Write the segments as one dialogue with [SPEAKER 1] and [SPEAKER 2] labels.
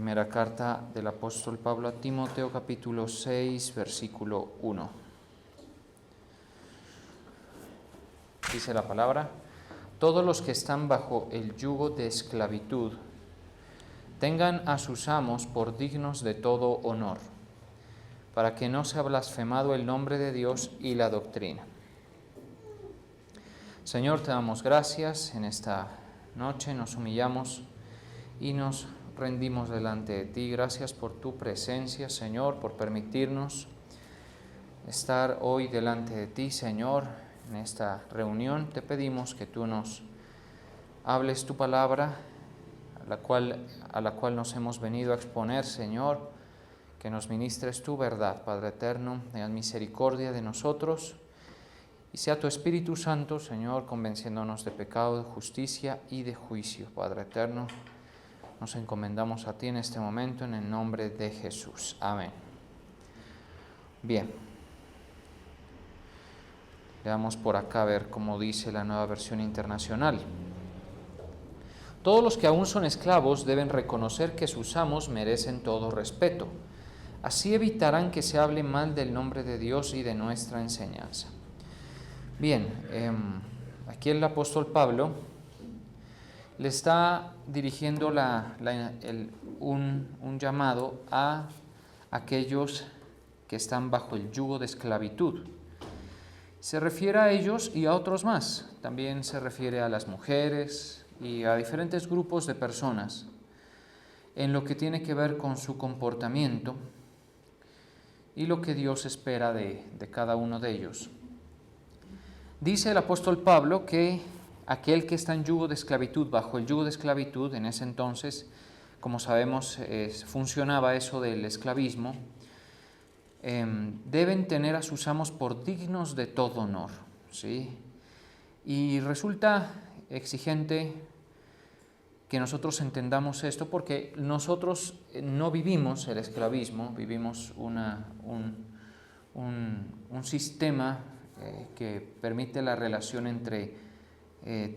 [SPEAKER 1] Primera carta del apóstol Pablo a Timoteo, capítulo 6, versículo 1. Dice la palabra: todos los que están bajo el yugo de esclavitud tengan a sus amos por dignos de todo honor, para que no sea blasfemado el nombre de Dios y la doctrina. Señor, te damos gracias en esta noche, nos humillamos y nos rendimos delante de ti. Gracias por tu presencia, Señor, por permitirnos estar hoy delante de ti, Señor, en esta reunión. Te pedimos que tú nos hables tu palabra, a la cual nos hemos venido a exponer, Señor, que nos ministres tu verdad, Padre eterno, tengas misericordia de nosotros, y sea tu Espíritu Santo, Señor, convenciéndonos de pecado, de justicia y de juicio. Padre eterno, nos encomendamos a ti en este momento, en el nombre de Jesús. Amén. Bien. Veamos por acá a ver cómo dice la Nueva Versión Internacional. Todos los que aún son esclavos deben reconocer que sus amos merecen todo respeto. Así evitarán que se hable mal del nombre de Dios y de nuestra enseñanza. Bien, aquí el apóstol Pablo le está dirigiendo un llamado a aquellos que están bajo el yugo de esclavitud. Se refiere a ellos y a otros más. También se refiere a las mujeres y a diferentes grupos de personas en lo que tiene que ver con su comportamiento y lo que Dios espera de cada uno de ellos. Dice el apóstol Pablo que aquel que está en yugo de esclavitud, bajo el yugo de esclavitud, en ese entonces, como sabemos, funcionaba eso del esclavismo, deben tener a sus amos por dignos de todo honor, ¿sí? Y resulta exigente que nosotros entendamos esto, porque nosotros no vivimos el esclavismo, vivimos un sistema que permite la relación entre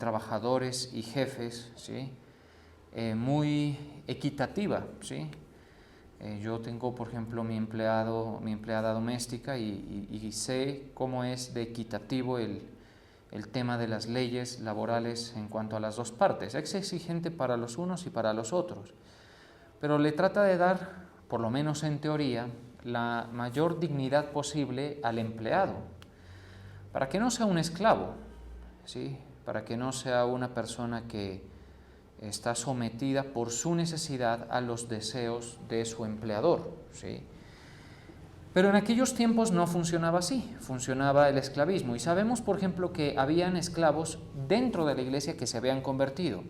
[SPEAKER 1] trabajadores y jefes, ¿sí? Muy equitativa, ¿sí? Yo tengo, por ejemplo, mi empleada doméstica y sé cómo es de equitativo el tema de las leyes laborales en cuanto a las dos partes. Es exigente para los unos y para los otros, pero le trata de dar, por lo menos en teoría, la mayor dignidad posible al empleado, para que no sea un esclavo, ¿sí? Para que no sea una persona que está sometida por su necesidad a los deseos de su empleador, ¿sí? Pero en aquellos tiempos no funcionaba así, funcionaba el esclavismo. Y sabemos, por ejemplo, que habían esclavos dentro de la iglesia que se habían convertido.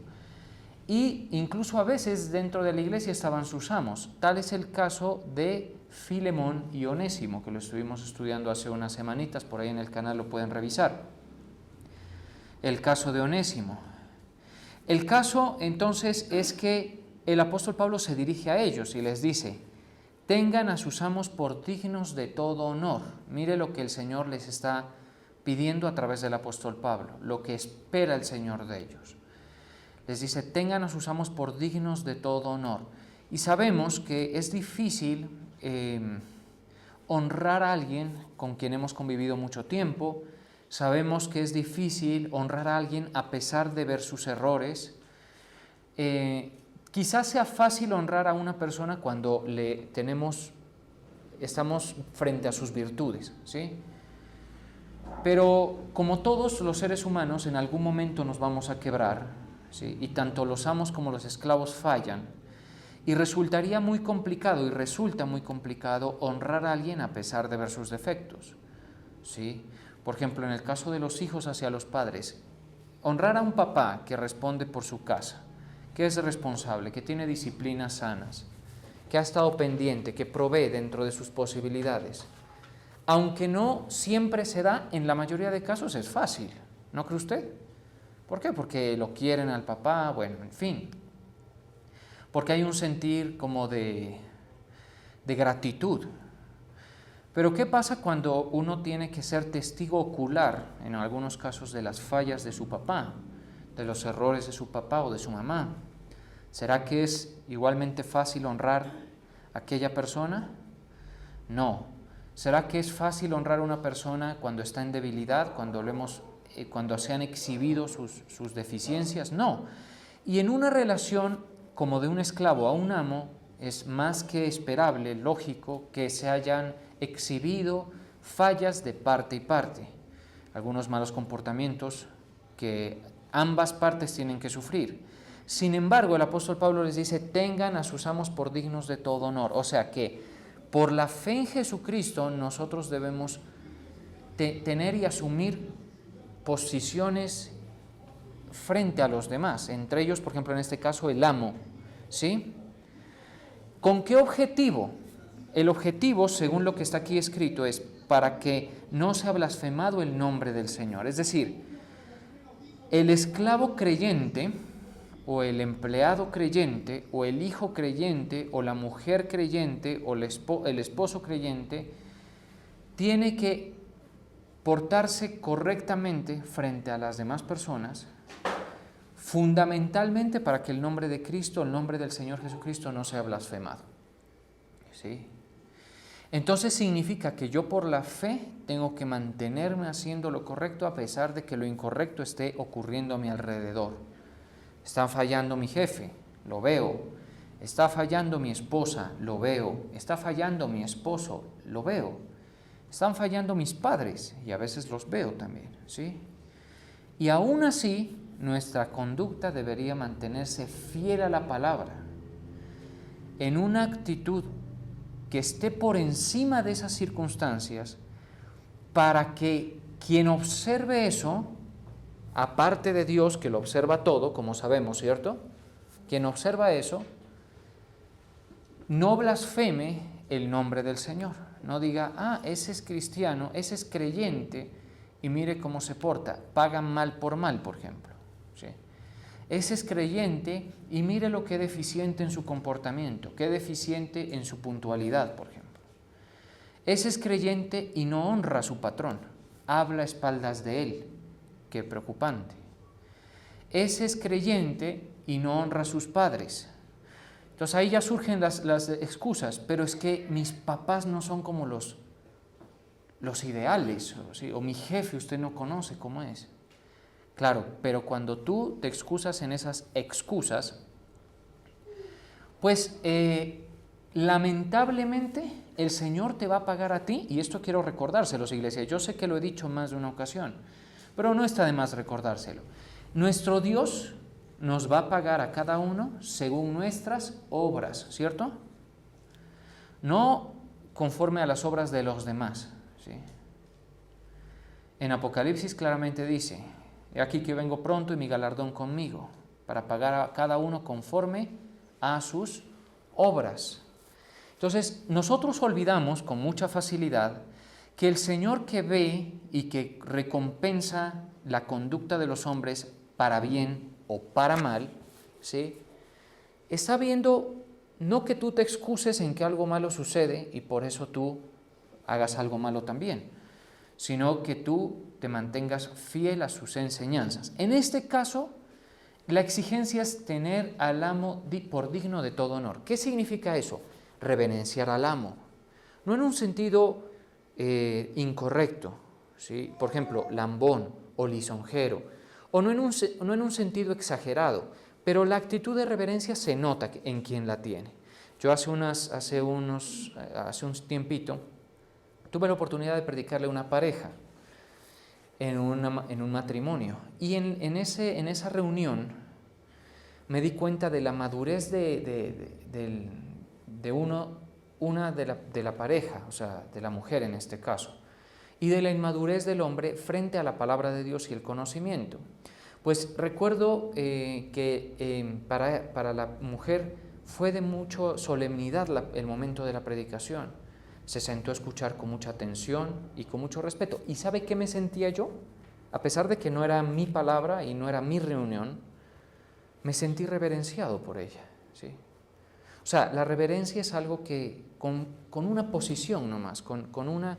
[SPEAKER 1] Y incluso a veces dentro de la iglesia estaban sus amos. Tal es el caso de Filemón y Onésimo, que lo estuvimos estudiando hace unas semanitas, por ahí en el canal lo pueden revisar. El caso de Onésimo. El caso entonces es que el apóstol Pablo se dirige a ellos y les dice: tengan a sus amos por dignos de todo honor. Mire lo que el Señor les está pidiendo a través del apóstol Pablo, lo que espera el Señor de ellos. Les dice: tengan a sus amos por dignos de todo honor. Y sabemos que es difícil honrar a alguien con quien hemos convivido mucho tiempo. Sabemos que es difícil honrar a alguien a pesar de ver sus errores. Quizás sea fácil honrar a una persona cuando estamos frente a sus virtudes, ¿sí? Pero como todos los seres humanos, en algún momento nos vamos a quebrar, ¿sí? Y tanto los amos como los esclavos fallan. Y resulta muy complicado honrar a alguien a pesar de ver sus defectos, ¿sí? Por ejemplo, en el caso de los hijos hacia los padres, honrar a un papá que responde por su casa, que es responsable, que tiene disciplinas sanas, que ha estado pendiente, que provee dentro de sus posibilidades. Aunque no siempre se da, en la mayoría de casos es fácil, ¿no cree usted? ¿Por qué? Porque lo quieren al papá, bueno, en fin. Porque hay un sentir como de gratitud. Pero ¿qué pasa cuando uno tiene que ser testigo ocular, en algunos casos, de las fallas de su papá, de los errores de su papá o de su mamá? ¿Será que es igualmente fácil honrar a aquella persona? No. ¿Será que es fácil honrar a una persona cuando está en debilidad, cuando se han exhibido sus deficiencias? No. Y en una relación como de un esclavo a un amo, es más que esperable, lógico, que se hayan exhibido fallas de parte y parte, algunos malos comportamientos que ambas partes tienen que sufrir. Sin embargo, el apóstol Pablo les dice, tengan a sus amos por dignos de todo honor. O sea que por la fe en Jesucristo nosotros debemos tener y asumir posiciones frente a los demás, entre ellos, por ejemplo, en este caso, el amo, ¿sí? ¿Con qué objetivo? El objetivo, según lo que está aquí escrito, es para que no sea blasfemado el nombre del Señor. Es decir, el esclavo creyente, o el empleado creyente, o el hijo creyente, o la mujer creyente, o el esposo creyente, tiene que portarse correctamente frente a las demás personas, fundamentalmente para que el nombre de Cristo, el nombre del Señor Jesucristo no sea blasfemado. ¿Sí? Entonces significa que yo por la fe tengo que mantenerme haciendo lo correcto a pesar de que lo incorrecto esté ocurriendo a mi alrededor. Está fallando mi jefe, lo veo. Está fallando mi esposa, lo veo. Está fallando mi esposo, lo veo. Están fallando mis padres y a veces los veo también, ¿sí? Y aún así, nuestra conducta debería mantenerse fiel a la palabra, en una actitud que esté por encima de esas circunstancias, para que quien observe eso, aparte de Dios que lo observa todo, como sabemos, ¿cierto? Quien observa eso, no blasfeme el nombre del Señor. No diga, ese es cristiano, ese es creyente, y mire cómo se porta, pagan mal por mal, por ejemplo. ¿Sí? Ese es creyente y mire lo que es deficiente en su comportamiento, que es deficiente en su puntualidad, por ejemplo. Ese es creyente y no honra a su patrón, habla a espaldas de él, qué preocupante. Ese es creyente y no honra a sus padres. Entonces ahí ya surgen las excusas, pero es que mis papás no son como los ideales, ¿sí? O mi jefe usted no conoce cómo es. Claro, pero cuando tú te excusas en esas excusas, pues lamentablemente el Señor te va a pagar a ti, y esto quiero recordárselos, iglesia, yo sé que lo he dicho más de una ocasión, pero no está de más recordárselo. Nuestro Dios nos va a pagar a cada uno según nuestras obras, ¿cierto? No conforme a las obras de los demás, ¿sí? En Apocalipsis claramente dice, he aquí que vengo pronto y mi galardón conmigo, para pagar a cada uno conforme a sus obras. Entonces, nosotros olvidamos con mucha facilidad que el Señor que ve y que recompensa la conducta de los hombres para bien o para mal, ¿sí? Está viendo no que tú te excuses en que algo malo sucede y por eso tú hagas algo malo también, sino que tú te mantengas fiel a sus enseñanzas. En este caso, la exigencia es tener al amo por digno de todo honor. ¿Qué significa eso? Reverenciar al amo. No en un sentido incorrecto, ¿sí? Por ejemplo, lambón o lisonjero, o no en un sentido exagerado, pero la actitud de reverencia se nota en quien la tiene. Yo hace un tiempito tuve la oportunidad de predicarle a una pareja en un matrimonio, y en esa reunión me di cuenta de la madurez de la pareja, o sea, de la mujer en este caso, y de la inmadurez del hombre frente a la palabra de Dios y el conocimiento. Pues recuerdo que para la mujer fue de mucha solemnidad el momento de la predicación. Se sentó a escuchar con mucha atención y con mucho respeto. ¿Y sabe qué me sentía yo? A pesar de que no era mi palabra y no era mi reunión, me sentí reverenciado por ella, ¿sí? O sea, la reverencia es algo que con una posición nomás, con una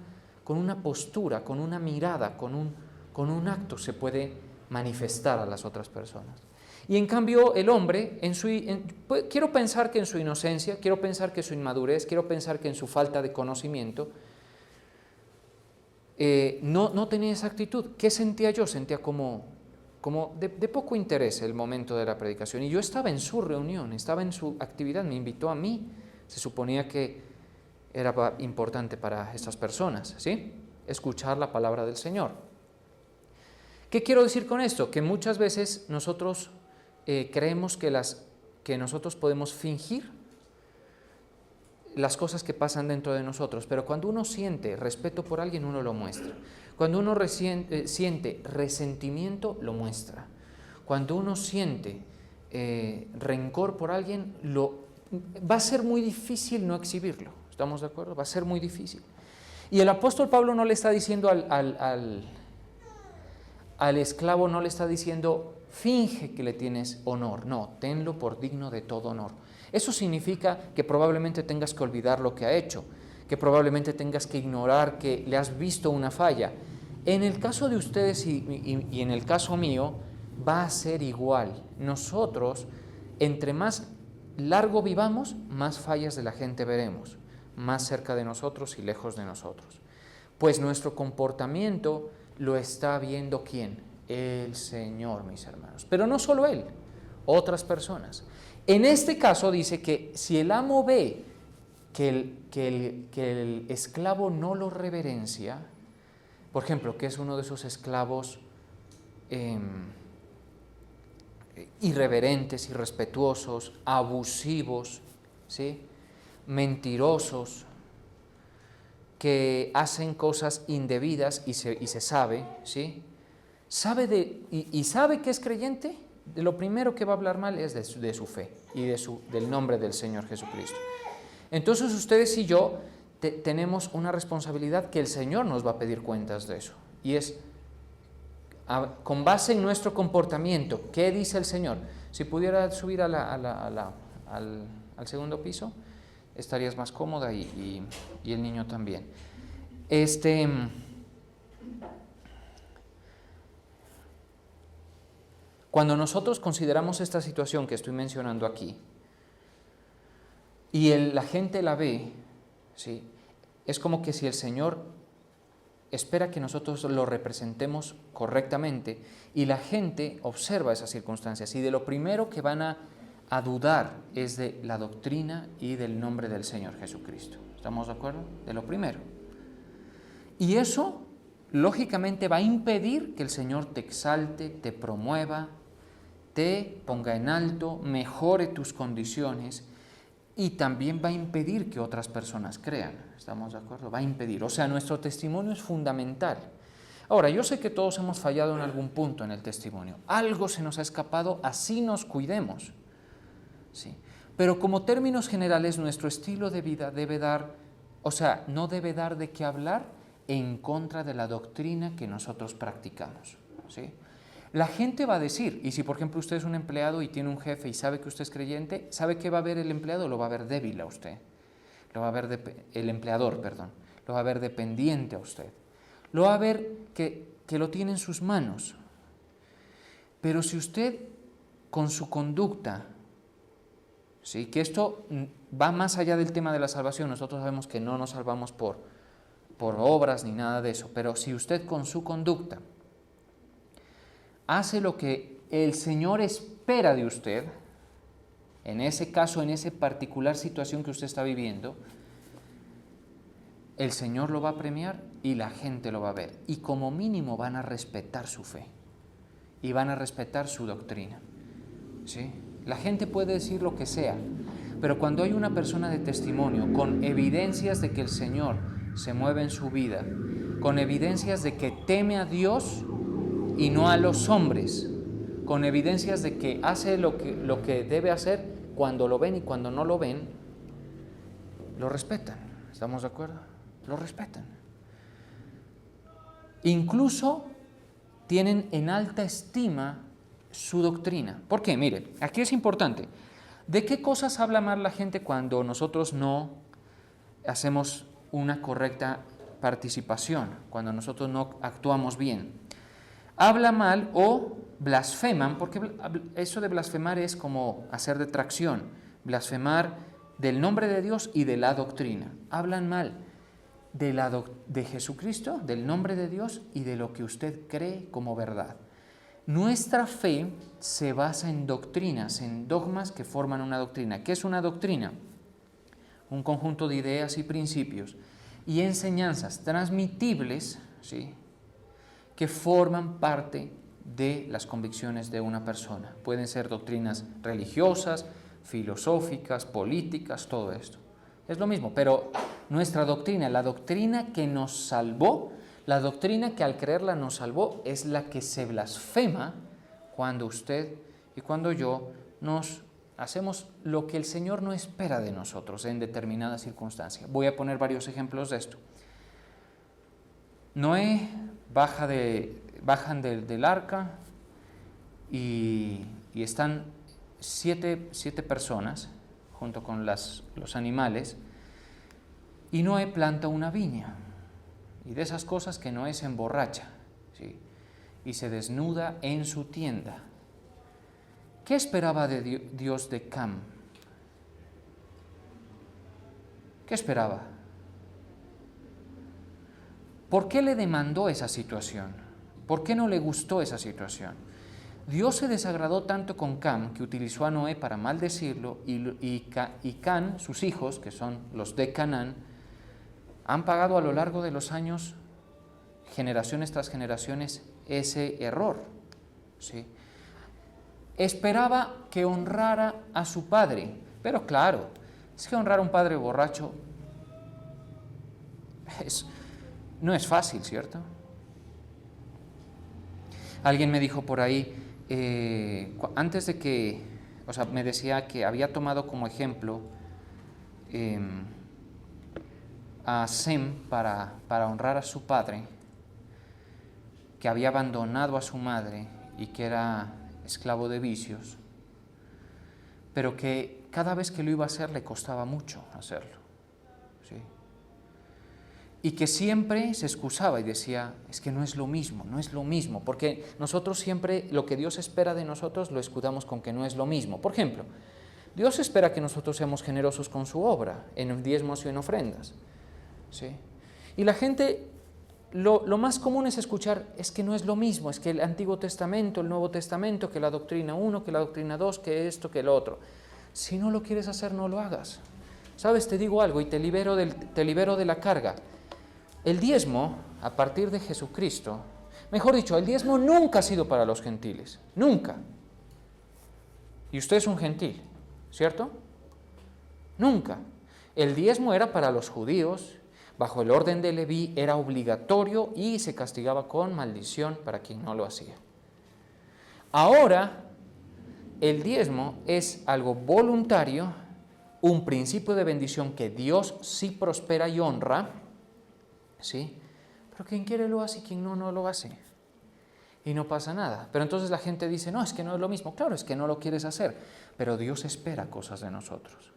[SPEAKER 1] postura, con una mirada, con un acto se puede manifestar a las otras personas. Y en cambio el hombre, quiero pensar que en su inocencia, quiero pensar que en su inmadurez, quiero pensar que en su falta de conocimiento, no tenía esa actitud. ¿Qué sentía yo? Sentía como de poco interés el momento de la predicación. Y yo estaba en su reunión, estaba en su actividad, me invitó a mí. Se suponía que era importante para estas personas, ¿sí? Escuchar la palabra del Señor. ¿Qué quiero decir con esto? Que muchas veces nosotros creemos que nosotros podemos fingir las cosas que pasan dentro de nosotros, pero cuando uno siente respeto por alguien, uno lo muestra. Cuando uno siente resentimiento, lo muestra. Cuando uno siente rencor por alguien, va a ser muy difícil no exhibirlo. ¿Estamos de acuerdo? Va a ser muy difícil. Y el apóstol Pablo no le está diciendo al esclavo, no le está diciendo, finge que le tienes honor. No, tenlo por digno de todo honor. Eso significa que probablemente tengas que olvidar lo que ha hecho, que probablemente tengas que ignorar que le has visto una falla. En el caso de ustedes y en el caso mío, va a ser igual. Nosotros, entre más largo vivamos, más fallas de la gente veremos, más cerca de nosotros y lejos de nosotros. Pues nuestro comportamiento lo está viendo ¿quién? El Señor, mis hermanos. Pero no solo Él, otras personas. En este caso dice que si el amo ve que el esclavo no lo reverencia, por ejemplo, que es uno de esos esclavos irreverentes, irrespetuosos, abusivos, ¿sí? Mentirosos, que hacen cosas indebidas y se sabe, ¿sí? Sabe que es creyente, de lo primero que va a hablar mal es de su fe y del nombre del Señor Jesucristo. Entonces ustedes y yo tenemos una responsabilidad que el Señor nos va a pedir cuentas de eso. Y es, con base en nuestro comportamiento, ¿qué dice el Señor? Si pudiera subir al segundo piso, estarías más cómoda y el niño también. Cuando nosotros consideramos esta situación que estoy mencionando aquí y la gente la ve, ¿sí? Es como que si el Señor espera que nosotros lo representemos correctamente y la gente observa esas circunstancias y de lo primero que van a dudar es de la doctrina y del nombre del Señor Jesucristo. ¿Estamos de acuerdo? De lo primero. Y eso, lógicamente, va a impedir que el Señor te exalte, te promueva, te ponga en alto, mejore tus condiciones y también va a impedir que otras personas crean. ¿Estamos de acuerdo? Va a impedir. O sea, nuestro testimonio es fundamental. Ahora, yo sé que todos hemos fallado en algún punto en el testimonio. Algo se nos ha escapado, así nos cuidemos. Sí. Pero como términos generales, nuestro estilo de vida no debe dar de qué hablar en contra de la doctrina que nosotros practicamos. ¿Sí? La gente va a decir, y si por ejemplo usted es un empleado y tiene un jefe y sabe que usted es creyente, ¿sabe qué va a ver el empleado? Lo va a ver débil a usted. Lo va a ver el empleador, perdón. Lo va a ver dependiente a usted. Lo va a ver que lo tiene en sus manos. Pero si usted con su conducta, ¿sí? Que esto va más allá del tema de la salvación, nosotros sabemos que no nos salvamos por obras ni nada de eso, pero si usted con su conducta hace lo que el Señor espera de usted, en ese caso, en esa particular situación que usted está viviendo, el Señor lo va a premiar y la gente lo va a ver. Y como mínimo van a respetar su fe y van a respetar su doctrina. ¿Sí? La gente puede decir lo que sea, pero cuando hay una persona de testimonio con evidencias de que el Señor se mueve en su vida, con evidencias de que teme a Dios y no a los hombres, con evidencias de que hace lo que debe hacer cuando lo ven y cuando no lo ven, lo respetan. ¿Estamos de acuerdo? Lo respetan. Incluso tienen en alta estima su doctrina. ¿Por qué? Mire, aquí es importante. ¿De qué cosas habla mal la gente cuando nosotros no hacemos una correcta participación, cuando nosotros no actuamos bien? Habla mal o blasfeman, porque eso de blasfemar es como hacer detracción, blasfemar del nombre de Dios y de la doctrina. Hablan mal de Jesucristo, del nombre de Dios y de lo que usted cree como verdad. Nuestra fe se basa en doctrinas, en dogmas que forman una doctrina. ¿Qué es una doctrina? Un conjunto de ideas y principios y enseñanzas transmitibles, ¿sí?, que forman parte de las convicciones de una persona. Pueden ser doctrinas religiosas, filosóficas, políticas, todo esto. Es lo mismo, pero nuestra doctrina, la doctrina que nos salvó, la doctrina que al creerla nos salvó, es la que se blasfema cuando usted y cuando yo nos hacemos lo que el Señor no espera de nosotros en determinadas circunstancias. Voy a poner varios ejemplos de esto. Noé bajan del arca y están siete personas junto con los animales, y Noé planta una viña, y de esas cosas que Noé se emborracha, ¿sí?, y se desnuda en su tienda. ¿Qué esperaba de Dios de Cam? ¿Qué esperaba? ¿Por qué le demandó esa situación? ¿Por qué no le gustó esa situación? Dios se desagradó tanto con Cam que utilizó a Noé para maldecirlo, y Can, sus hijos, que son los de Canaán, han pagado a lo largo de los años, generaciones tras generaciones, ese error, ¿sí? Esperaba que honrara a su padre, pero claro, es que honrar a un padre borracho no es fácil, ¿cierto? Alguien me dijo por ahí, antes de que, me decía que había tomado como ejemplo a Sem para honrar a su padre, que había abandonado a su madre y que era esclavo de vicios, pero que cada vez que lo iba a hacer le costaba mucho hacerlo, ¿sí? Y que siempre se excusaba y decía, es que no es lo mismo, porque nosotros siempre lo que Dios espera de nosotros lo escudamos con que no es lo mismo. Por ejemplo, Dios espera que nosotros seamos generosos con su obra, en diezmos y en ofrendas, ¿sí? Y la gente, lo más común es escuchar, es que no es lo mismo, es que el Antiguo Testamento, el Nuevo Testamento, que la doctrina 1, que la doctrina 2, que esto, que lo otro. Si no lo quieres hacer, no lo hagas. ¿Sabes? Te digo algo y te libero de la carga. El diezmo, a partir de Jesucristo, mejor dicho, el diezmo nunca ha sido para los gentiles, nunca. Y usted es un gentil, ¿cierto? Nunca. El diezmo era para los judíos, bajo el orden de Leví era obligatorio y se castigaba con maldición para quien no lo hacía. Ahora, el diezmo es algo voluntario, un principio de bendición que Dios sí prospera y honra, ¿sí? Pero quien quiere lo hace y quien no, no lo hace. Y no pasa nada. Pero entonces la gente dice, no, es que no es lo mismo. Claro, es que no lo quieres hacer. Pero Dios espera cosas de nosotros.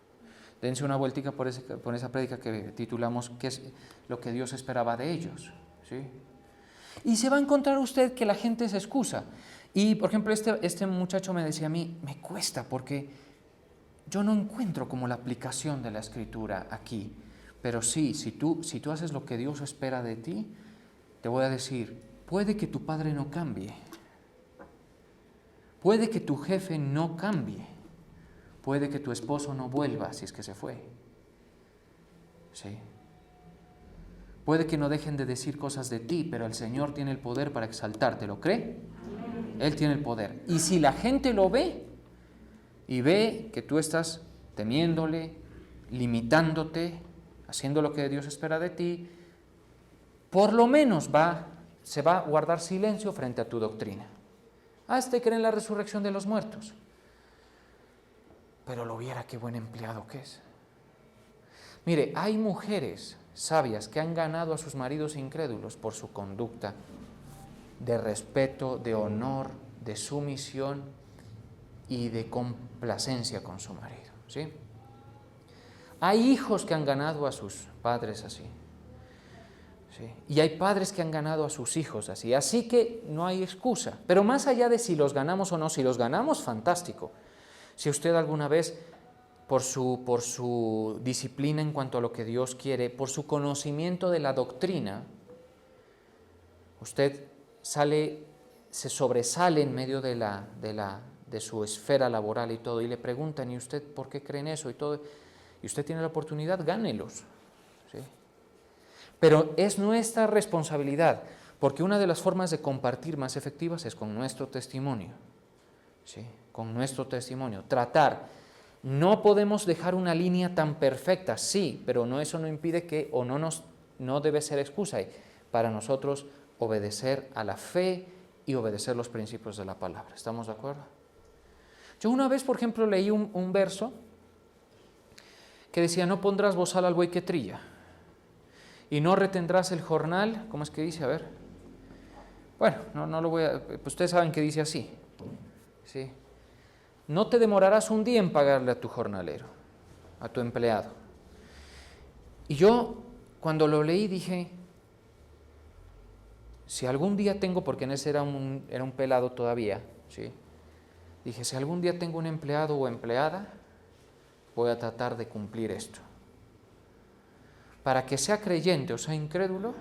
[SPEAKER 1] Dense una vueltica por esa prédica que titulamos ¿qué es lo que Dios esperaba de ellos? ¿Sí? Y se va a encontrar usted que la gente se excusa. Y, por ejemplo, este muchacho me decía a mí, me cuesta porque yo no encuentro como la aplicación de la Escritura aquí. Pero sí, si tú haces lo que Dios espera de ti, te voy a decir, puede que tu padre no cambie, puede que tu jefe no cambie, puede que tu esposo no vuelva si es que se fue, ¿sí? Puede que no dejen de decir cosas de ti, pero el Señor tiene el poder para exaltarte, ¿lo cree? Él tiene el poder. Y si la gente lo ve, y ve que tú estás temiéndole, limitándote, haciendo lo que Dios espera de ti, por lo menos se va a guardar silencio frente a tu doctrina. Este cree en la resurrección de los muertos. Pero lo viera qué buen empleado que es. Mire, hay mujeres sabias que han ganado a sus maridos incrédulos por su conducta de respeto, de honor, de sumisión y de complacencia con su marido, ¿sí? Hay hijos que han ganado a sus padres así, ¿sí? Y hay padres que han ganado a sus hijos así. Así que no hay excusa. Pero más allá de si los ganamos o no, si los ganamos, fantástico. Si usted alguna vez, por su disciplina en cuanto a lo que Dios quiere, por su conocimiento de la doctrina, usted se sobresale en medio de su esfera laboral y todo, y le preguntan, ¿y usted por qué cree en eso? Y todo, y usted tiene la oportunidad, gánelos, ¿sí? Pero es nuestra responsabilidad, porque una de las formas de compartir más efectivas es con nuestro testimonio, ¿sí? Con nuestro testimonio, tratar. No podemos dejar una línea tan perfecta, sí, pero eso no impide que, no debe ser excusa para nosotros obedecer a la fe y obedecer los principios de la palabra. ¿Estamos de acuerdo? Yo una vez, por ejemplo, leí un verso que decía, no pondrás bozal al buey que trilla, y no retendrás el jornal. ¿Cómo es que dice? A ver. Bueno, no lo voy a... Pues ustedes saben que dice así, ¿sí? No te demorarás un día en pagarle a tu jornalero, a tu empleado. Y yo, cuando lo leí, dije, si algún día tengo, porque en ese era un pelado todavía, ¿sí? Dije, si algún día tengo un empleado o empleada, voy a tratar de cumplir esto. Para que sea creyente o sea incrédulo,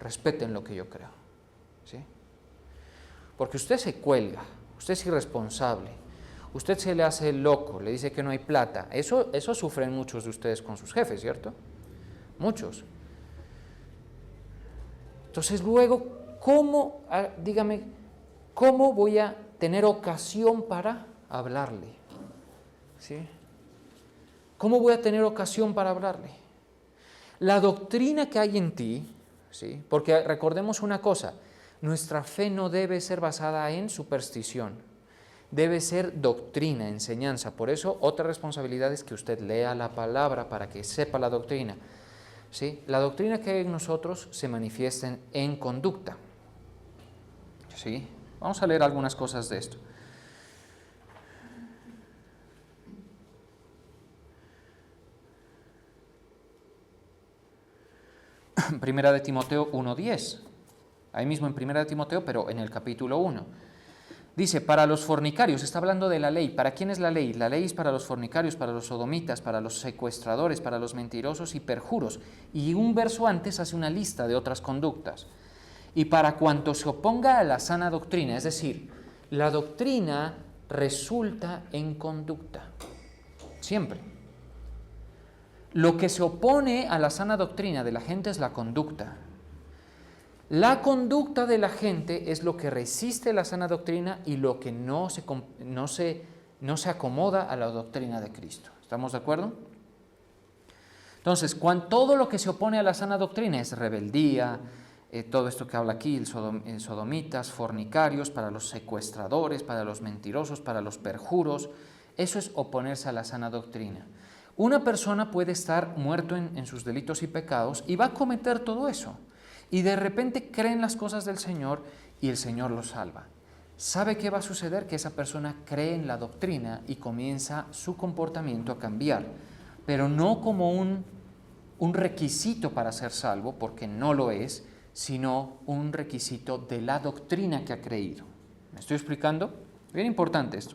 [SPEAKER 1] respeten lo que yo creo, ¿sí? Porque usted se cuelga, usted es irresponsable, usted se le hace loco, le dice que no hay plata. Eso sufren muchos de ustedes con sus jefes, ¿cierto? Muchos. Entonces luego, dígame, ¿cómo voy a tener ocasión para hablarle? ¿Sí? ¿Cómo voy a tener ocasión para hablarle? La doctrina que hay en ti, ¿sí? Porque recordemos una cosa, nuestra fe no debe ser basada en superstición, debe ser doctrina, enseñanza. Por eso, otra responsabilidad es que usted lea la palabra para que sepa la doctrina, ¿sí? La doctrina que hay en nosotros se manifiesta en conducta, ¿sí? Vamos a leer algunas cosas de esto. Primera de Timoteo 1:10, ahí mismo en Primera de Timoteo, pero en el capítulo 1. Dice, para los fornicarios, está hablando de la ley. ¿Para quién es la ley? La ley es para los fornicarios, para los sodomitas, para los secuestradores, para los mentirosos y perjuros. Y un verso antes hace una lista de otras conductas. Y para cuanto se oponga a la sana doctrina, es decir, la doctrina resulta en conducta, siempre. Lo que se opone a la sana doctrina de la gente es la conducta. La conducta de la gente es lo que resiste la sana doctrina y lo que no se acomoda a la doctrina de Cristo. ¿Estamos de acuerdo? Entonces, todo lo que se opone a la sana doctrina es rebeldía, todo esto que habla aquí, sodomitas, fornicarios, para los secuestradores, para los mentirosos, para los perjuros, eso es oponerse a la sana doctrina. Una persona puede estar muerto en sus delitos y pecados y va a cometer todo eso. Y de repente cree en las cosas del Señor y el Señor lo salva. ¿Sabe qué va a suceder? Que esa persona cree en la doctrina y comienza su comportamiento a cambiar, pero no como un requisito para ser salvo, porque no lo es, sino un requisito de la doctrina que ha creído. ¿Me estoy explicando? Bien importante esto.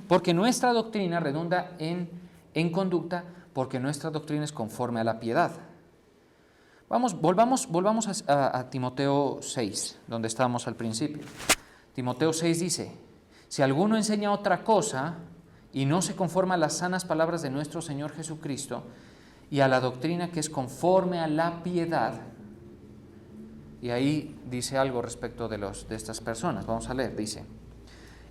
[SPEAKER 1] Porque nuestra doctrina redunda en conducta, porque nuestra doctrina es conforme a la piedad. Volvamos a Timoteo 6, donde estábamos al principio. Timoteo 6 dice, si alguno enseña otra cosa y no se conforma a las sanas palabras de nuestro Señor Jesucristo y a la doctrina que es conforme a la piedad, y ahí dice algo respecto de estas personas, vamos a leer, dice,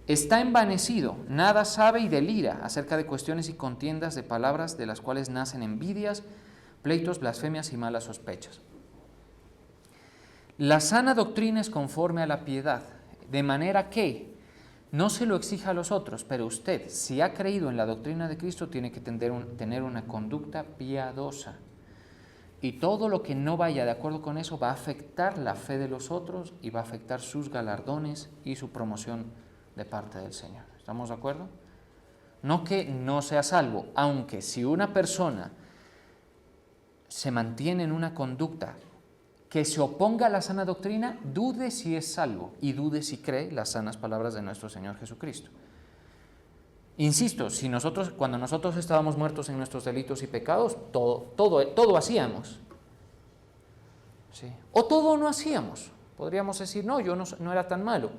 [SPEAKER 1] está envanecido, nada sabe y delira acerca de cuestiones y contiendas de palabras de las cuales nacen envidias, pleitos, blasfemias y malas sospechas. La sana doctrina es conforme a la piedad, de manera que no se lo exija a los otros, pero usted, si ha creído en la doctrina de Cristo, tiene que tener una conducta piadosa. Y todo lo que no vaya de acuerdo con eso va a afectar la fe de los otros y va a afectar sus galardones y su promoción de parte del Señor. ¿Estamos de acuerdo? No que no sea salvo, aunque si una persona se mantiene en una conducta que se oponga a la sana doctrina, dude si es salvo y dude si cree las sanas palabras de nuestro Señor Jesucristo. Insisto, cuando nosotros estábamos muertos en nuestros delitos y pecados, todo hacíamos. ¿Sí? O todo no hacíamos. Podríamos decir, no, yo no era tan malo.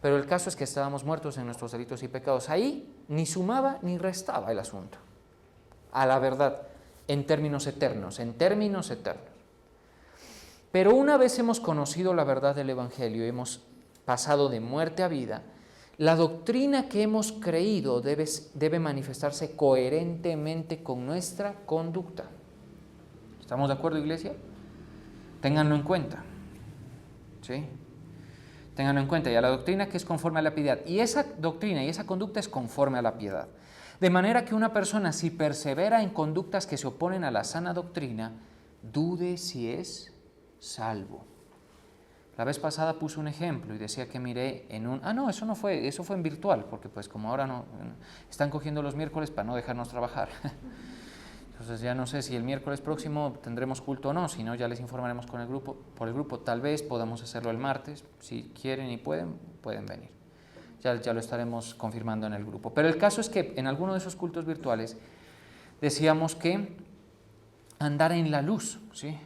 [SPEAKER 1] Pero el caso es que estábamos muertos en nuestros delitos y pecados. Ahí ni sumaba ni restaba el asunto. A la verdad, en términos eternos. Pero una vez hemos conocido la verdad del Evangelio y hemos pasado de muerte a vida, la doctrina que hemos creído debe manifestarse coherentemente con nuestra conducta. ¿Estamos de acuerdo, iglesia? Ténganlo en cuenta. ¿Sí? Ténganlo en cuenta. Y a la doctrina que es conforme a la piedad. Y esa doctrina y esa conducta es conforme a la piedad. De manera que una persona, si persevera en conductas que se oponen a la sana doctrina, dude si es salvo. La vez pasada puse un ejemplo y decía que miré en un... no, eso fue en virtual, porque pues como ahora no están cogiendo los miércoles para no dejarnos trabajar. Entonces ya no sé si el miércoles próximo tendremos culto o no, si no ya les informaremos por el grupo. Tal vez podamos hacerlo el martes, si quieren y pueden venir. Ya lo estaremos confirmando en el grupo. Pero el caso es que en alguno de esos cultos virtuales decíamos que andar en la luz, ¿sí?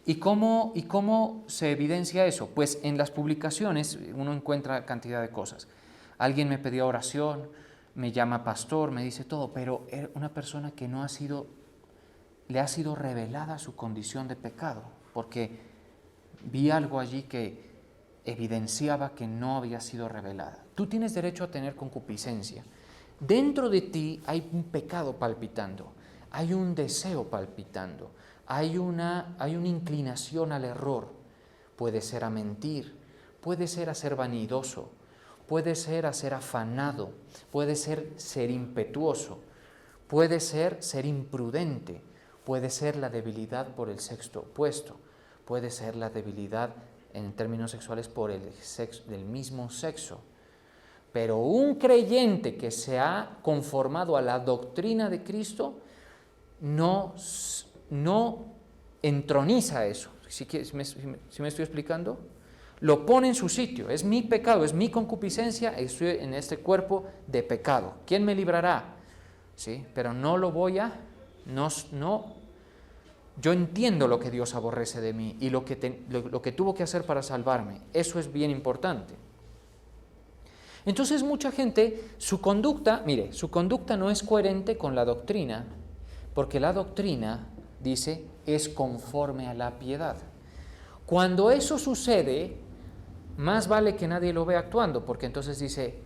[SPEAKER 1] ¿Y cómo se evidencia eso? Pues en las publicaciones uno encuentra cantidad de cosas. Alguien me pedía oración, me llama pastor, me dice todo, pero era una persona que le ha sido revelada su condición de pecado, porque vi algo allí que evidenciaba que no había sido revelada. Tú tienes derecho a tener concupiscencia. Dentro de ti hay un pecado palpitando, hay un deseo palpitando. Hay una inclinación al error. Puede ser a mentir, puede ser a ser vanidoso, puede ser a ser afanado, puede ser impetuoso, puede ser imprudente, puede ser la debilidad por el sexo opuesto, puede ser la debilidad en términos sexuales por el sexo del mismo sexo. Pero un creyente que se ha conformado a la doctrina de Cristo no entroniza eso. Si me estoy explicando, lo pone en su sitio. Es mi pecado, es mi concupiscencia, estoy en este cuerpo de pecado. ¿Quién me librará? ¿Sí? Pero no lo voy a... Yo entiendo lo que Dios aborrece de mí y lo que tuvo que hacer para salvarme. Eso es bien importante. Entonces mucha gente, su conducta no es coherente con la doctrina, porque la doctrina, dice, es conforme a la piedad. Cuando eso sucede, más vale que nadie lo vea actuando, porque entonces dice,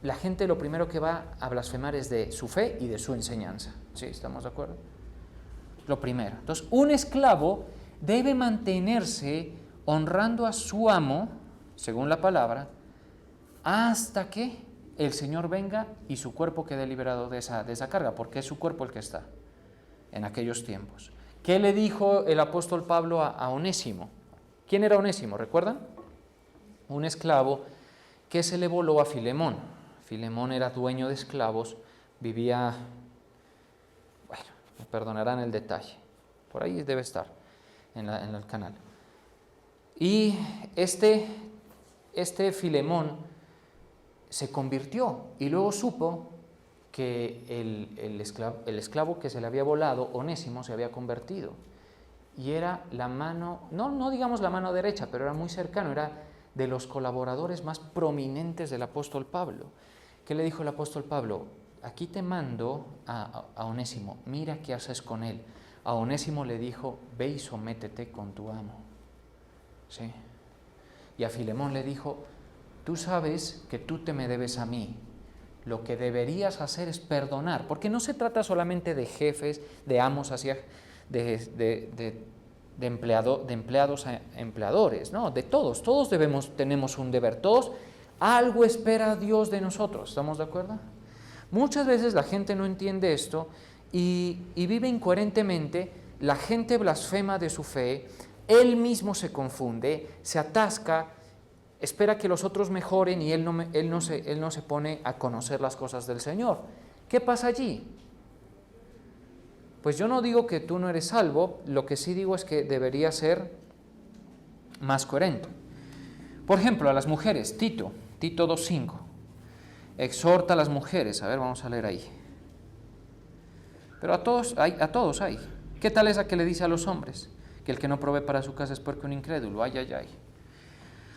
[SPEAKER 1] la gente lo primero que va a blasfemar es de su fe y de su enseñanza. ¿Sí? ¿Estamos de acuerdo? Lo primero. Entonces, un esclavo debe mantenerse honrando a su amo, según la palabra, hasta que el Señor venga y su cuerpo quede liberado de esa carga, porque es su cuerpo el que está en aquellos tiempos. ¿Qué le dijo el apóstol Pablo a Onésimo? ¿Quién era Onésimo? ¿Recuerdan? Un esclavo que se le voló a Filemón. Filemón era dueño de esclavos, vivía, bueno, me perdonarán el detalle, por ahí debe estar en el canal. Y este Filemón se convirtió y luego supo que el esclavo que se le había volado, Onésimo, se había convertido. Y era la mano, no digamos la mano derecha, pero era muy cercano, era de los colaboradores más prominentes del apóstol Pablo. ¿Qué le dijo el apóstol Pablo? Aquí te mando a Onésimo, mira qué haces con él. A Onésimo le dijo, ve y sométete con tu amo. ¿Sí? Y a Filemón le dijo, tú sabes que tú te me debes a mí. Lo que deberías hacer es perdonar, porque no se trata solamente de jefes, de amos de empleados a empleadores, no, de todos tenemos un deber, todos algo espera Dios de nosotros, ¿estamos de acuerdo? Muchas veces la gente no entiende esto y vive incoherentemente, la gente blasfema de su fe, él mismo se confunde, se atasca, espera que los otros mejoren y él no se pone a conocer las cosas del Señor. ¿Qué pasa allí? Pues yo no digo que tú no eres salvo, lo que sí digo es que debería ser más coherente. Por ejemplo, a las mujeres, Tito 2:5, exhorta a las mujeres, a ver, vamos a leer ahí. Pero a todos hay. ¿Qué tal esa que le dice a los hombres? Que el que no provee para su casa es peor que un incrédulo, ay, ay, ay.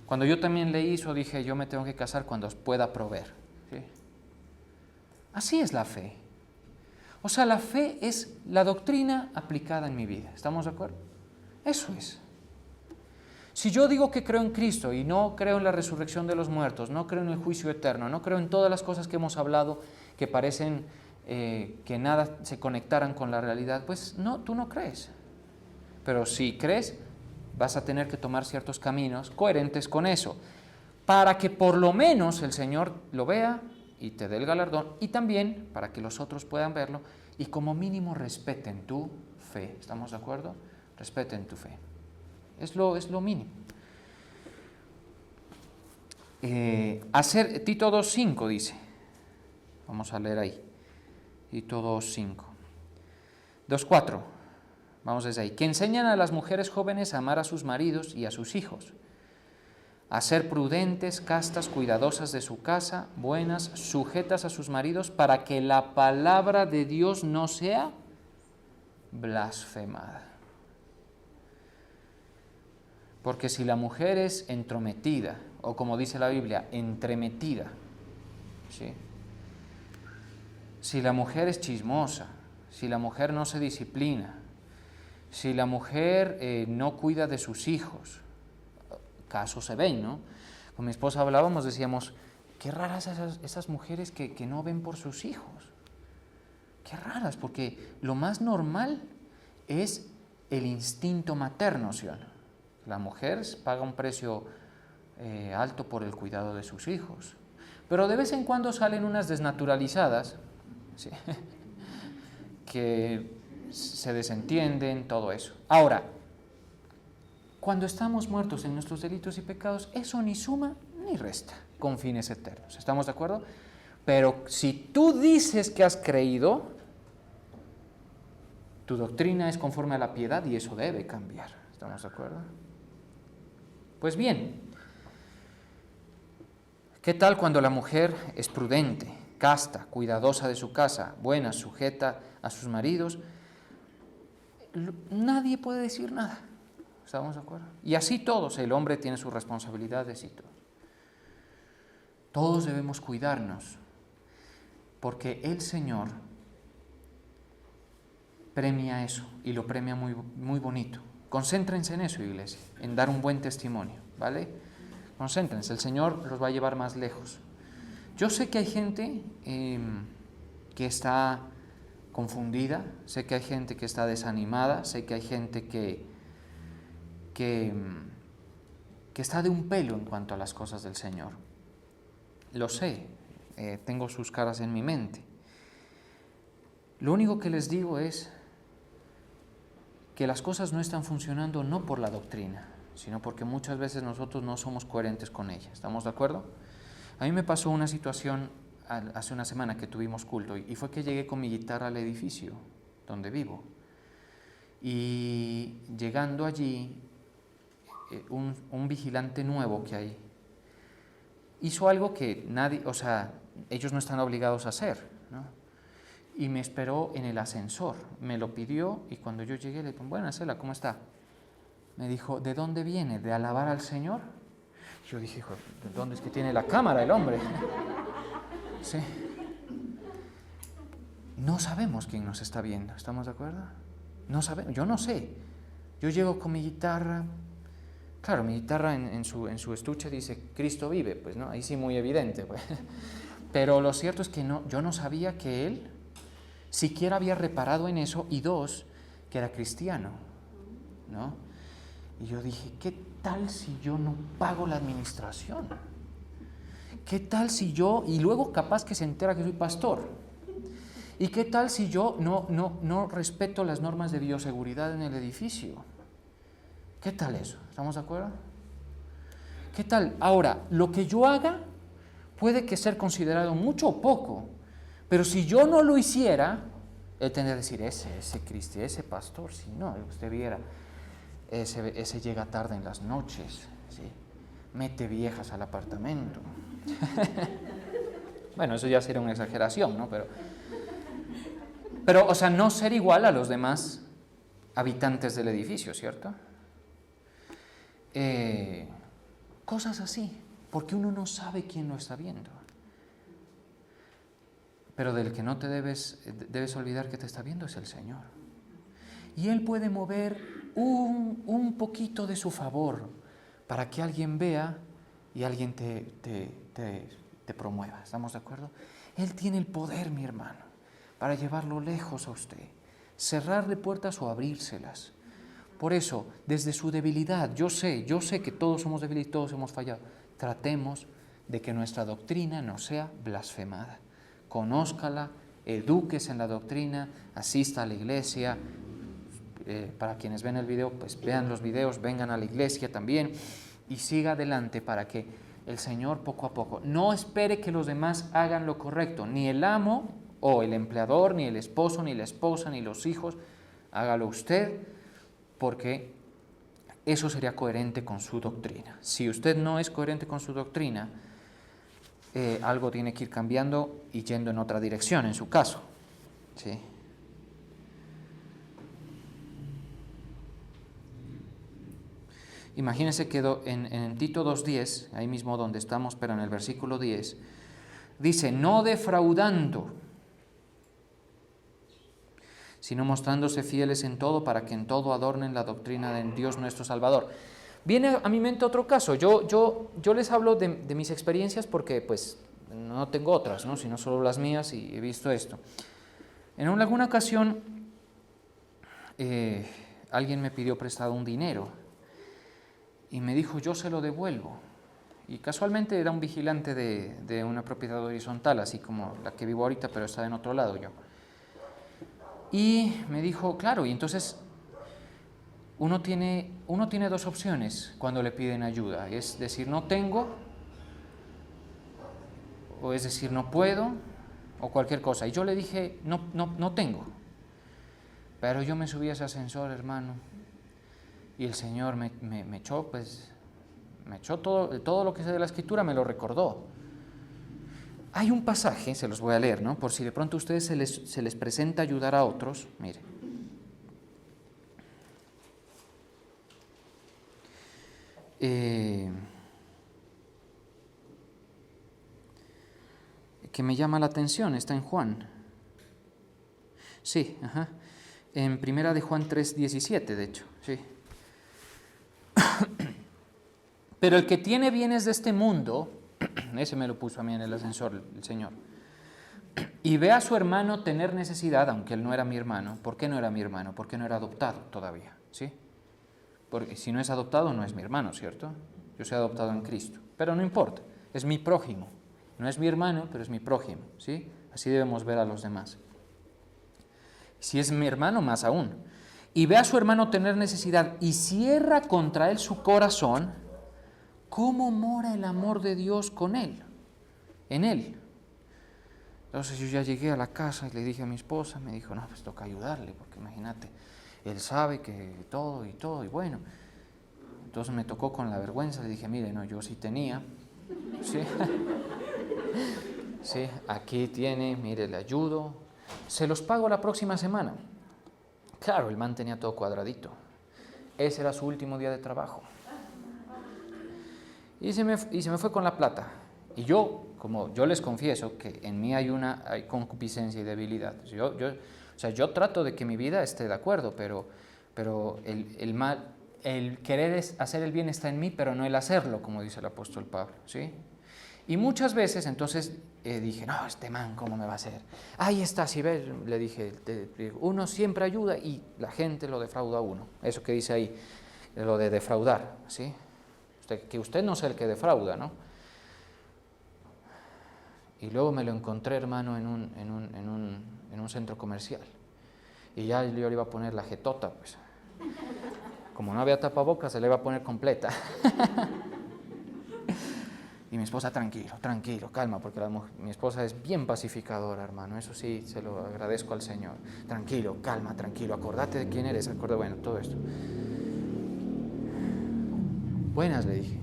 [SPEAKER 1] Cuando yo también leí eso, dije, yo me tengo que casar cuando pueda proveer. ¿Sí? Así es la fe. O sea, la fe es la doctrina aplicada en mi vida. ¿Estamos de acuerdo? Eso es. Si yo digo que creo en Cristo y no creo en la resurrección de los muertos, no creo en el juicio eterno, no creo en todas las cosas que hemos hablado que parecen que nada se conectaran con la realidad, pues no, tú no crees. Pero si crees, vas a tener que tomar ciertos caminos coherentes con eso, para que por lo menos el Señor lo vea y te dé el galardón, y también para que los otros puedan verlo y como mínimo respeten tu fe. ¿Estamos de acuerdo? Respeten tu fe. Es lo mínimo. Tito 2:5 dice, vamos a leer ahí, Tito 2:5. 2:4, vamos desde ahí, que enseñan a las mujeres jóvenes a amar a sus maridos y a sus hijos, a ser prudentes, castas, cuidadosas de su casa, buenas, sujetas a sus maridos, para que la palabra de Dios no sea blasfemada. Porque si la mujer es entrometida, o como dice la Biblia, entremetida, ¿sí? Si la mujer es chismosa, si la mujer no se disciplina, si la mujer no cuida de sus hijos, casos se ven, ¿no? Con mi esposa hablábamos, decíamos, qué raras esas mujeres que no ven por sus hijos. Qué raras, porque lo más normal es el instinto materno, ¿sí o no? La mujer paga un precio alto por el cuidado de sus hijos. Pero de vez en cuando salen unas desnaturalizadas, ¿sí? Que se desentienden, todo eso. Ahora, cuando estamos muertos en nuestros delitos y pecados, eso ni suma ni resta con fines eternos. ¿Estamos de acuerdo? Pero si tú dices que has creído, tu doctrina es conforme a la piedad y eso debe cambiar. ¿Estamos de acuerdo? Pues bien, ¿qué tal cuando la mujer es prudente, casta, cuidadosa de su casa, buena, sujeta a sus maridos? Nadie puede decir nada. ¿Estamos de acuerdo? Y así todos, el hombre tiene sus responsabilidades y todo. Todos debemos cuidarnos, porque el Señor premia eso y lo premia muy, muy bonito. Concéntrense en eso, iglesia, en dar un buen testimonio, ¿vale? Concéntrense, el Señor los va a llevar más lejos. Yo sé que hay gente que está confundida, sé que hay gente que está desanimada, sé que hay gente que está de un pelo en cuanto a las cosas del Señor. Lo sé, tengo sus caras en mi mente. Lo único que les digo es que las cosas no están funcionando no por la doctrina, sino porque muchas veces nosotros no somos coherentes con ella. ¿Estamos de acuerdo? A mí me pasó una situación hace una semana que tuvimos culto y fue que llegué con mi guitarra al edificio donde vivo. Y llegando allí, un vigilante nuevo que hay hizo algo que nadie, o sea, ellos no están obligados a hacer, ¿no? Y me esperó en el ascensor, me lo pidió y cuando yo llegué le dije, buenas, Cela, ¿cómo está? Me dijo, ¿de dónde viene? ¿De alabar al Señor? Yo dije, ¿de dónde es que tiene la cámara el hombre? Sí. No sabemos quién nos está viendo, ¿estamos de acuerdo? No sabemos, yo no sé. Yo llego con mi guitarra, claro, mi guitarra en su estuche dice, Cristo vive, pues no, ahí sí muy evidente, pues. Pero lo cierto es que yo no sabía que él siquiera había reparado en eso, y dos, que era cristiano, ¿no? Y yo dije, ¿qué tal si yo no pago la administración? ¿Qué tal si yo, y luego capaz que se entera que soy pastor? ¿Y qué tal si yo no respeto las normas de bioseguridad en el edificio? ¿Qué tal eso? ¿Estamos de acuerdo? ¿Qué tal? Ahora, lo que yo haga puede que ser considerado mucho o poco, pero si yo no lo hiciera, Él tendría que decir, ese Cristian, ese pastor, si no, usted viera, ese llega tarde en las noches, ¿sí? Mete viejas al apartamento. Bueno, eso ya sería una exageración, ¿no? Pero, o sea, no ser igual a los demás habitantes del edificio, ¿cierto? Cosas así, porque uno no sabe quién lo está viendo. Pero del que no te debes olvidar que te está viendo es el Señor. Y Él puede mover un poquito de su favor para que alguien vea y alguien te promueva. ¿Estamos de acuerdo? Él tiene el poder, mi hermano, para llevarlo lejos a usted, cerrarle puertas o abrírselas. Por eso, desde su debilidad, yo sé que todos somos débiles y todos hemos fallado. Tratemos de que nuestra doctrina no sea blasfemada. Conózcala, edúquese en la doctrina, asista a la iglesia. Para quienes ven el video, pues vean los videos, vengan a la iglesia también y siga adelante para que el Señor poco a poco, no espere que los demás hagan lo correcto, ni el amo o el empleador, ni el esposo, ni la esposa, ni los hijos, hágalo usted, porque eso sería coherente con su doctrina. Si usted no es coherente con su doctrina, algo tiene que ir cambiando y yendo en otra dirección, en su caso. ¿Sí? Imagínense que en Tito 2:10, ahí mismo donde estamos, pero en el versículo 10, dice, no defraudando, sino mostrándose fieles en todo, para que en todo adornen la doctrina de Dios nuestro Salvador. Viene a mi mente otro caso. Yo les hablo de mis experiencias porque pues no tengo otras, ¿no? Sino solo las mías, y he visto esto. En alguna ocasión alguien me pidió prestado un dinero y me dijo, yo se lo devuelvo. Y casualmente era un vigilante de una propiedad horizontal, así como la que vivo ahorita, pero está en otro lado yo. Y me dijo, claro, y entonces uno tiene dos opciones cuando le piden ayuda. Es decir, no tengo, o es decir, no puedo, o cualquier cosa. Y yo le dije, no tengo. Pero yo me subí a ese ascensor, hermano, y el Señor me echó todo lo que sé de la Escritura, me lo recordó. Hay un pasaje, se los voy a leer, ¿no? Por si de pronto a ustedes se les presenta ayudar a otros. Mire. Que me llama la atención, está en Juan. Sí, en primera de Juan 3:17, de hecho, sí. Pero el que tiene bienes de este mundo, ese me lo puso a mí en el ascensor el Señor, y ve a su hermano tener necesidad, aunque él no era mi hermano. ¿Por qué no era mi hermano? Porque no era adoptado todavía, ¿sí? Porque si no es adoptado, no es mi hermano, ¿cierto? Yo soy adoptado en Cristo, pero no importa, es mi prójimo. No es mi hermano, pero es mi prójimo, ¿sí? Así debemos ver a los demás. Si es mi hermano, más aún. Y ve a su hermano tener necesidad y cierra contra él su corazón, ¿cómo mora el amor de Dios con él? En él. Entonces yo ya llegué a la casa y le dije a mi esposa, me dijo, no, pues toca ayudarle, porque imagínate, él sabe que todo, y bueno. Entonces me tocó con la vergüenza, le dije, mire, no, yo sí tenía, ¿sí? Sí, aquí tiene, mire, le ayudo, se los pago la próxima semana. Claro, el man tenía todo cuadradito, ese era su último día de trabajo. Y se me fue con la plata. Y yo, como yo les confieso que en mí hay concupiscencia y debilidad. Yo trato de que mi vida esté de acuerdo, pero el querer hacer el bien está en mí, pero no el hacerlo, como dice el apóstol Pablo, ¿sí? Y muchas veces entonces dije, no, este man, ¿cómo me va a hacer? Ahí está, si ves, le dije, uno siempre ayuda y la gente lo defrauda a uno. Eso que dice ahí, lo de defraudar, ¿sí? Que usted no sea el que defrauda, ¿no? Y luego me lo encontré, hermano, en un centro comercial. Y ya yo le iba a poner la jetota, pues. Como no había tapabocas, se le iba a poner completa. Y mi esposa, tranquilo, tranquilo, calma, porque mi esposa es bien pacificadora, hermano, eso sí, se lo agradezco al Señor. Tranquilo, calma, tranquilo, acordate de quién eres, bueno, todo esto. Buenas, le dije.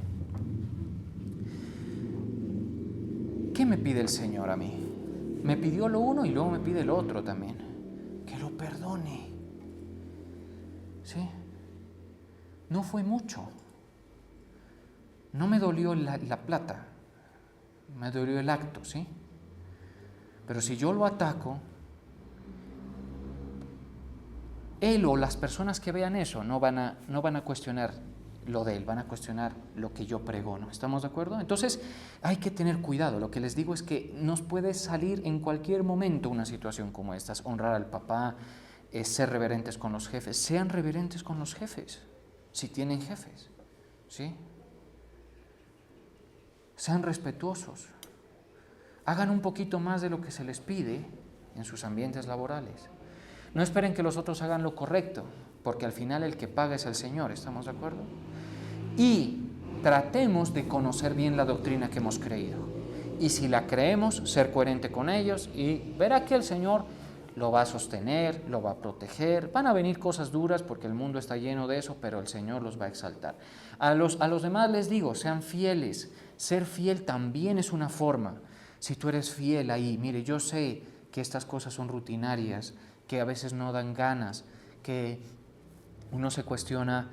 [SPEAKER 1] ¿Qué me pide el Señor a mí? Me pidió lo uno y luego me pide lo otro también. Que lo perdone. ¿Sí? No fue mucho. No me dolió la plata. Me dolió el acto, ¿sí? Pero si yo lo ataco, él o las personas que vean eso no van a cuestionar lo de él, van a cuestionar lo que yo pregono. ¿Estamos de acuerdo? Entonces hay que tener cuidado. Lo que les digo es que nos puede salir en cualquier momento una situación como esta. Honrar al papá, ser reverentes con los jefes. Sean reverentes con los jefes, si tienen jefes, ¿sí? Sean respetuosos. Hagan un poquito más de lo que se les pide en sus ambientes laborales. No esperen que los otros hagan lo correcto, porque al final el que paga es el Señor. ¿Estamos de acuerdo? Y tratemos de conocer bien la doctrina que hemos creído. Y si la creemos, ser coherente con ellos y verá que el Señor lo va a sostener, lo va a proteger. Van a venir cosas duras porque el mundo está lleno de eso, pero el Señor los va a exaltar. A los demás les digo, sean fieles. Ser fiel también es una forma. Si tú eres fiel ahí, mire, yo sé que estas cosas son rutinarias, que a veces no dan ganas, que uno se cuestiona,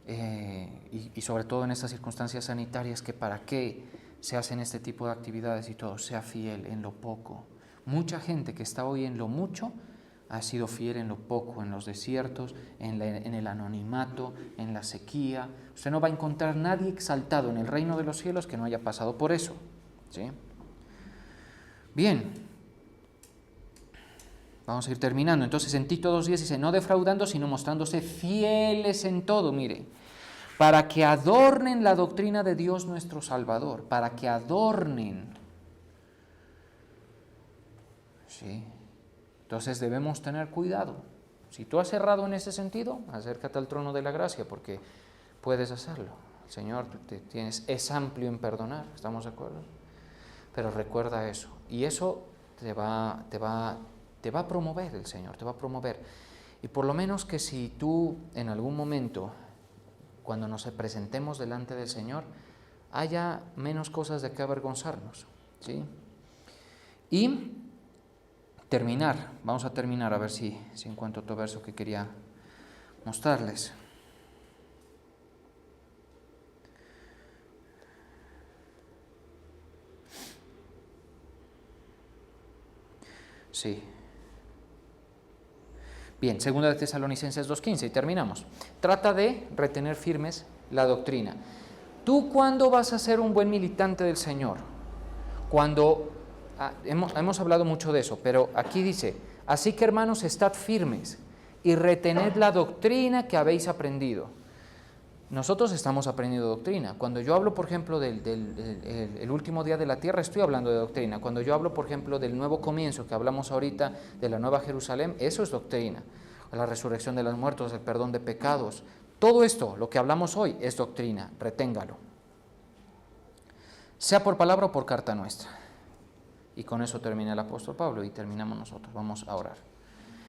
[SPEAKER 1] y sobre todo en estas circunstancias sanitarias, que para qué se hacen este tipo de actividades y todo. Sea fiel en lo poco. Mucha gente que está hoy en lo mucho ha sido fiel en lo poco, en los desiertos, en el anonimato, en la sequía. Usted no va a encontrar nadie exaltado en el reino de los cielos que no haya pasado por eso, ¿sí? Bien, vamos a ir terminando. Entonces en Tito 2:10 dice, no defraudando, sino mostrándose fieles en todo, mire, para que adornen la doctrina de Dios nuestro Salvador, para que adornen. ¿Sí? Entonces debemos tener cuidado. Si tú has errado en ese sentido, acércate al trono de la gracia, porque puedes hacerlo. El Señor es amplio en perdonar, ¿estamos de acuerdo? Pero recuerda eso, y eso te va a promover el Señor, te va a promover. Y por lo menos que si tú en algún momento, cuando nos presentemos delante del Señor, haya menos cosas de qué avergonzarnos, ¿sí? Y vamos a terminar, a ver si encuentro otro verso que quería mostrarles. Sí. Bien, 2 de Tesalonicenses 2:15 y terminamos. Trata de retener firmes la doctrina. ¿Tú cuándo vas a ser un buen militante del Señor? Cuando, hemos hablado mucho de eso, pero aquí dice, así que hermanos, estad firmes y retened la doctrina que habéis aprendido. Nosotros estamos aprendiendo doctrina. Cuando yo hablo, por ejemplo, del último día de la tierra, estoy hablando de doctrina. Cuando yo hablo, por ejemplo, del nuevo comienzo que hablamos ahorita, de la Nueva Jerusalén, eso es doctrina. La resurrección de los muertos, el perdón de pecados. Todo esto, lo que hablamos hoy, es doctrina. Reténgalo. Sea por palabra o por carta nuestra. Y con eso termina el apóstol Pablo y terminamos nosotros. Vamos a orar.